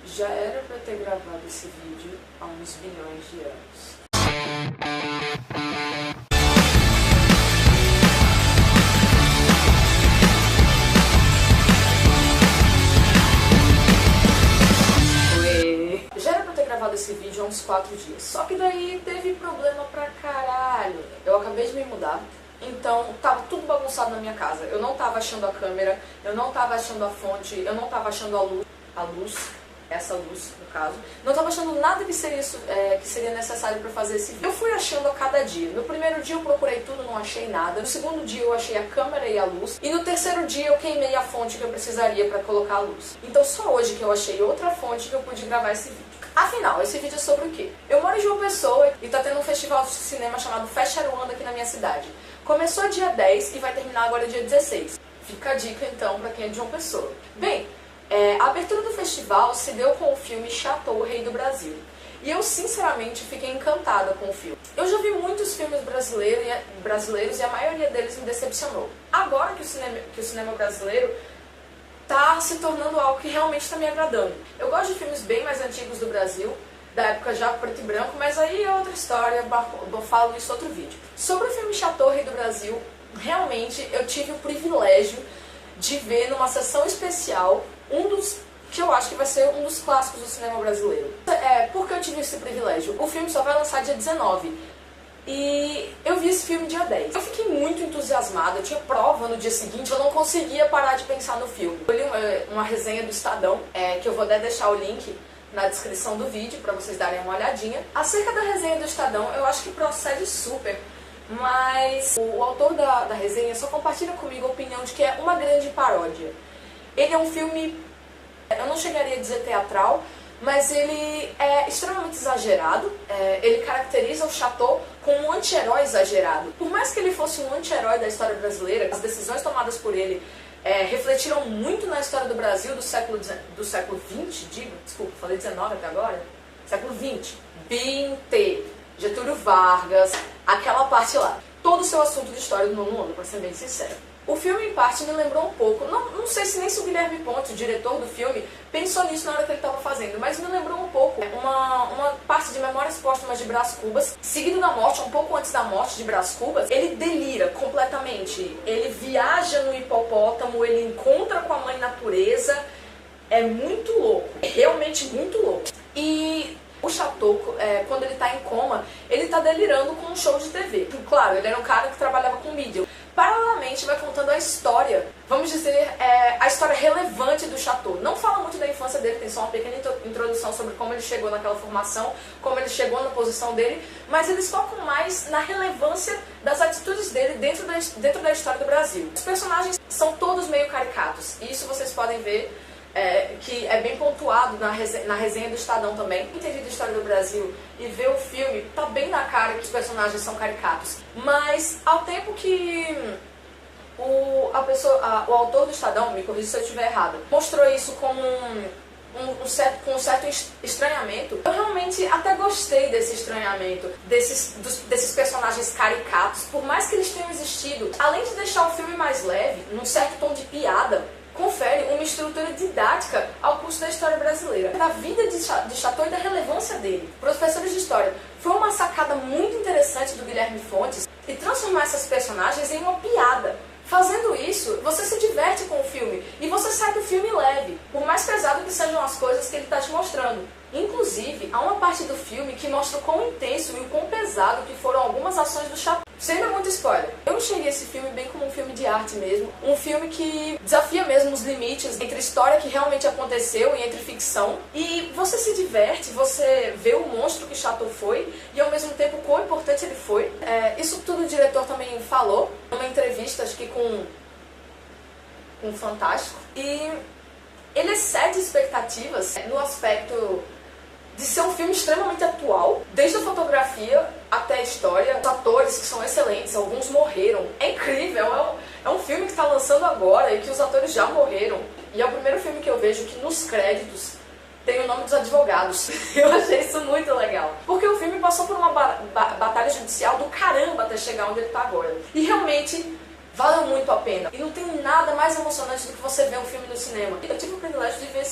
Já era pra ter gravado esse vídeo há uns bilhões de anos. Já era pra ter gravado esse vídeo há uns 4 dias. Só que daí teve problema pra caralho. Eu acabei de me mudar. Então, tava tudo bagunçado na minha casa. Eu não tava achando a câmera, eu não tava achando a fonte, eu não tava achando essa luz, no caso. Não tava achando nada que seria necessário pra fazer esse vídeo. Eu fui achando a cada dia. No primeiro dia eu procurei tudo, não achei nada. No segundo dia eu achei a câmera e a luz. E no terceiro dia eu queimei a fonte que eu precisaria pra colocar a luz. Então só hoje que eu achei outra fonte que eu pude gravar esse vídeo. Afinal, esse vídeo é sobre o quê? Eu moro em João Pessoa e tá tendo um festival de cinema chamado Fest Aruanda aqui na minha cidade. Começou dia 10 e vai terminar agora dia 16. Fica a dica então pra quem é de João Pessoa. Bem, a abertura do festival se deu com o filme Chateau, o Rei do Brasil. E eu sinceramente fiquei encantada com o filme. Eu já vi muitos filmes brasileiros e a maioria deles me decepcionou. Agora que o cinema brasileiro tá se tornando algo que realmente está me agradando. Eu gosto de filmes bem mais antigos do Brasil, da época já preto e branco, mas aí é outra história, eu falo isso em outro vídeo. Sobre o filme Chateau, Rei do Brasil, realmente eu tive o privilégio de ver numa sessão especial um dos que eu acho que vai ser um dos clássicos do cinema brasileiro. Por que eu tive esse privilégio? O filme só vai lançar dia 19. E eu vi esse filme dia 10. Eu fiquei muito entusiasmada, eu tinha prova no dia seguinte, eu não conseguia parar de pensar no filme. Eu li uma resenha do Estadão, que eu vou até deixar o link na descrição do vídeo para vocês darem uma olhadinha. Acerca da resenha do Estadão, eu acho que procede super, mas o autor da resenha só compartilha comigo a opinião de que é uma grande paródia. Ele é um filme, eu não chegaria a dizer teatral, mas ele é extremamente exagerado, ele caracteriza o Chateau como um anti-herói exagerado. Por mais que ele fosse um anti-herói da história brasileira, as decisões tomadas por ele refletiram muito na história do Brasil do século XX, desculpa, falei 19 até agora? Século XX. Getúlio Vargas, aquela parte lá. Todo o seu assunto de história do nono ano, pra ser bem sincero. O filme, em parte, me lembrou um pouco, não sei se nem se o Guilherme Ponte, o diretor do filme, pensou nisso na hora que ele estava fazendo, mas me lembrou um pouco uma parte de Memórias Póstumas de Brás Cubas, seguido da morte, um pouco antes da morte de Brás Cubas. Ele delira completamente, ele viaja no hipopótamo, ele encontra com a mãe natureza, é muito louco, é realmente muito louco. E o Chateau, quando ele está em coma, ele está delirando com um show de TV. Claro, ele era um cara que trabalhava com mídia. Paralelamente vai contando a história, vamos dizer, a história relevante do Chateau. Não fala muito da infância dele, tem só uma pequena introdução sobre como ele chegou naquela formação, como ele chegou na posição dele, mas eles focam mais na relevância das atitudes dele dentro da história do Brasil. Os personagens são todos meio caricatos, e isso vocês podem ver, que é bem pontuado na resenha do Estadão também. Quem tem lido a história do Brasil e vê o filme, tá bem na cara que os personagens são caricatos. Mas ao tempo que o autor do Estadão, me corrija se eu estiver errado, mostrou isso como com um certo estranhamento, eu realmente até gostei desse estranhamento, desses personagens caricatos, por mais que eles tenham existido. Além de deixar o filme mais leve, num certo tom de piada, confere uma estrutura didática ao curso da história brasileira, da vida de Chateau e da relevância dele. Professores de história, foi uma sacada muito interessante do Guilherme Fontes e transformar essas personagens em uma piada. Fazendo isso, você se diverte com o filme e você sai do filme leve, por mais pesado que sejam as coisas que ele está te mostrando. Inclusive, há uma parte do filme que mostra o quão intenso e o quão pesado que foram algumas ações do Chateau. Sem dar muito spoiler, eu enxerguei esse filme bem como um filme de arte mesmo, um filme que desafia mesmo os limites entre história que realmente aconteceu e entre ficção, e você se diverte, você vê o monstro que Chateau foi e ao mesmo tempo quão importante ele foi. Isso tudo o diretor também falou numa entrevista, acho que com um Fantástico, e ele excede expectativas no aspecto de ser um filme extremamente atual, desde a fotografia até a história, os atores que são excelentes, alguns morreram. É incrível, é um filme que está lançando agora e que os atores já morreram. E é o primeiro filme que eu vejo que nos créditos tem o nome dos advogados. Eu achei isso muito legal. Porque o filme passou por uma batalha judicial do caramba até chegar onde ele está agora. E realmente valeu muito a pena. E não tem nada mais emocionante do que você ver um filme no cinema. Eu tive o privilégio de ver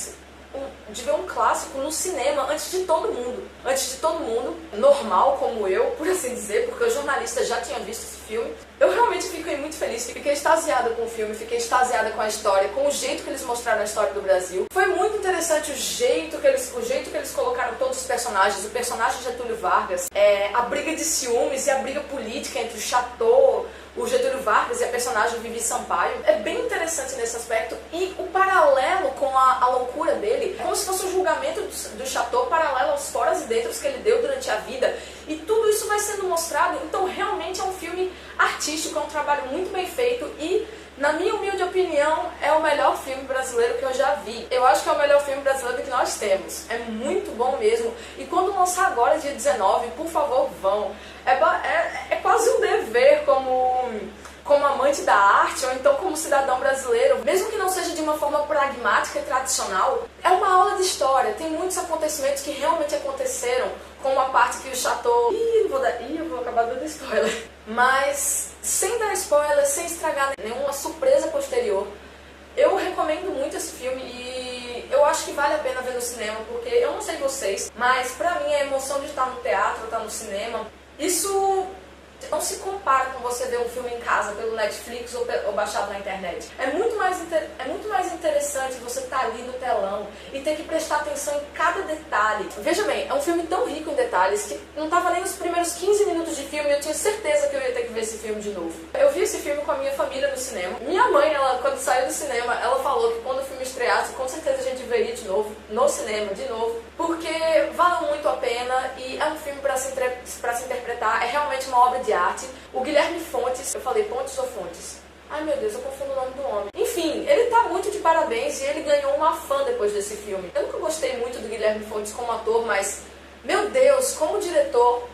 um clássico no cinema antes de todo mundo. Antes de todo mundo, normal como eu, por assim dizer, porque o jornalista já tinha visto esse filme. Eu realmente fiquei muito feliz, fiquei extasiada com o filme, fiquei extasiada com a história, com o jeito que eles mostraram a história do Brasil. Foi muito interessante o jeito que eles colocaram todos os personagens, o personagem Getúlio Vargas, a briga de ciúmes e a briga política entre o Chateau, o Getúlio Vargas e a personagem Vivi Sampaio. É bem interessante nesse aspecto, e o paralelo com a loucura dele, como se fosse um julgamento do Chateau paralelo aos foras e dentros que ele deu durante a vida, e tudo isso vai sendo mostrado. Então realmente é um filme artístico, é um trabalho muito bem feito, e na minha humilde opinião é o melhor filme brasileiro que eu já vi. Eu acho que é o melhor filme brasileiro que nós temos. É muito bom mesmo, e quando lançar agora, dia 19, por favor, vão. É quase um dever como amante da arte, ou então como cidadão brasileiro, mesmo que não seja de uma forma pragmática e tradicional. É uma aula de história, tem muitos acontecimentos que realmente aconteceram, como a parte que o Chateau... eu vou acabar dando spoiler. Mas, sem dar spoiler, sem estragar nenhuma surpresa posterior, eu recomendo muito esse filme, e eu acho que vale a pena ver no cinema, porque eu não sei vocês, mas pra mim a emoção de estar no teatro, estar no cinema, isso não se compara com você ver um filme em casa pelo Netflix ou baixado na internet. É muito mais interessante você estar ali no telão e ter que prestar atenção em cada detalhe. Veja bem, é um filme tão rico em detalhes que não estava nem nos primeiros 15 minutos de filme e eu tinha certeza que eu ia ter que ver esse filme de novo. Eu vi esse filme com a minha família no cinema. Minha mãe, quando saiu do cinema, ela falou que quando o filme estreasse, com certeza a gente veria de novo, no cinema, de novo, porque vale muito a pena e é um filme para se interpretar, é realmente uma obra de arte. O Guilherme Fontes, eu falei Pontes ou Fontes? Ai meu Deus, eu confundo o nome do homem. Enfim, ele tá muito de parabéns e ele ganhou uma fã depois desse filme. Eu nunca gostei muito do Guilherme Fontes como ator, mas, meu Deus, como diretor,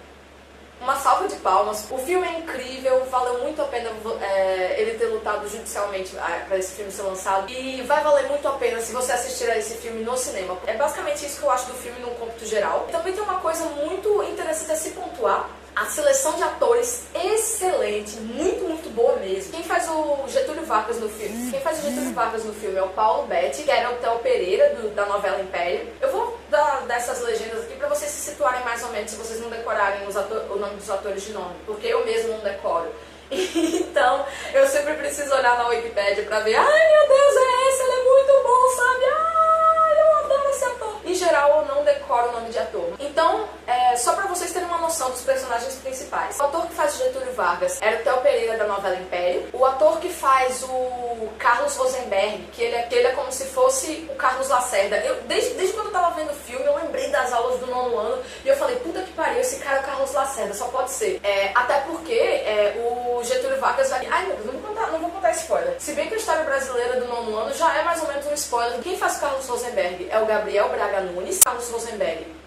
uma salva de palmas. O filme é incrível, valeu muito a pena ele ter lutado judicialmente para esse filme ser lançado. E vai valer muito a pena se você assistir a esse filme no cinema. É basicamente isso que eu acho do filme num cômputo geral. E também tem uma coisa muito interessante a se pontuar. A seleção de atores excelente, muito boa mesmo. Quem faz o Getúlio Vargas no filme? Quem faz o Getúlio Vargas no filme é o Paulo Betti, que era o Theo Pereira, da novela Império. Eu vou dar essas legendas aqui pra vocês se situarem mais ou menos, se vocês não decorarem o nome dos atores de nome, porque eu mesmo não decoro. Então, eu sempre preciso olhar na Wikipédia pra ver, ai meu Deus, é esse, ele é muito bom, sabe? Ai, eu adoro esse ator. Em geral, eu não decoro o nome de ator. Então, só pra vocês terem uma noção dos personagens principais. O ator que faz o Getúlio Vargas era o Theo Pereira, da novela Império. O ator que faz o Carlos Rosenberg, que ele é como se fosse o Carlos Lacerda. Desde quando eu tava vendo o filme, eu lembrei das aulas do 9º ano e eu falei, puta que pariu, esse cara é o Carlos Lacerda, só pode ser. Até porque o Getúlio Vargas vai... Ai meu Deus, não vou contar spoiler. Se bem que a história brasileira do 9º ano já é mais ou menos um spoiler. Quem faz o Carlos Rosenberg é o Gabriel Braga Nunes. Carlos Rosenberg,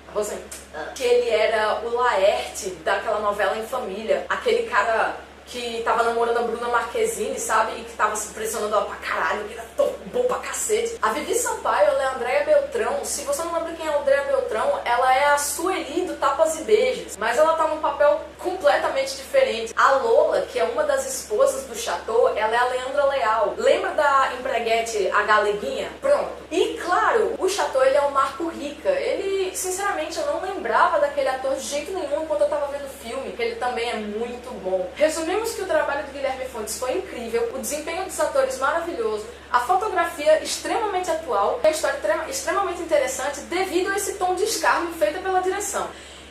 que ele era o Laerte daquela novela Em Família, aquele cara que tava namorando a Bruna Marquezine, sabe? E que tava se impressionando ela pra caralho, que era tão bom pra cacete. A Vivi Sampaio, ela é a Andréa Beltrão. Se você não lembra quem é a Andréa Beltrão, ela é a Sueli do Tapas e Beijos, mas ela tá num papel completamente diferente. A Lola, que é uma das esposas do Chateau, ela é a Leandra Leal. Lembra da empreguete, a Galeguinha? Pronto. E claro, o Chateau, ele é o Marco Rica. Ele, sinceramente, eu não lembrava daquele ator de jeito nenhum enquanto eu tava vendo o filme, que ele também é muito bom. Resumimos que o trabalho do Guilherme Fontes foi incrível, o desempenho dos atores maravilhoso, a fotografia extremamente atual, a história extremamente interessante devido a esse tom de escárnio feito pela direção.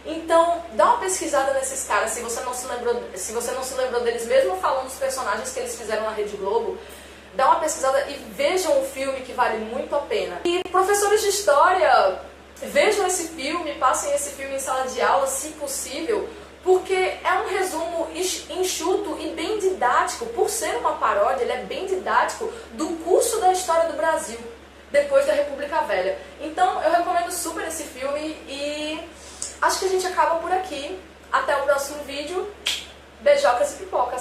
Então, dá uma pesquisada nesses caras, se você não se lembrou deles, mesmo falando dos personagens que eles fizeram na Rede Globo, dá uma pesquisada e vejam o filme, que vale muito a pena. E professores de história, vejam esse filme, passem esse filme em sala de aula, se possível, porque é um resumo enxuto e bem didático. Por ser uma paródia, ele é bem didático do curso da história do Brasil, depois da República Velha. Então, eu recomendo super esse filme e acho que a gente acaba por aqui. Até o próximo vídeo. Beijocas e pipocas.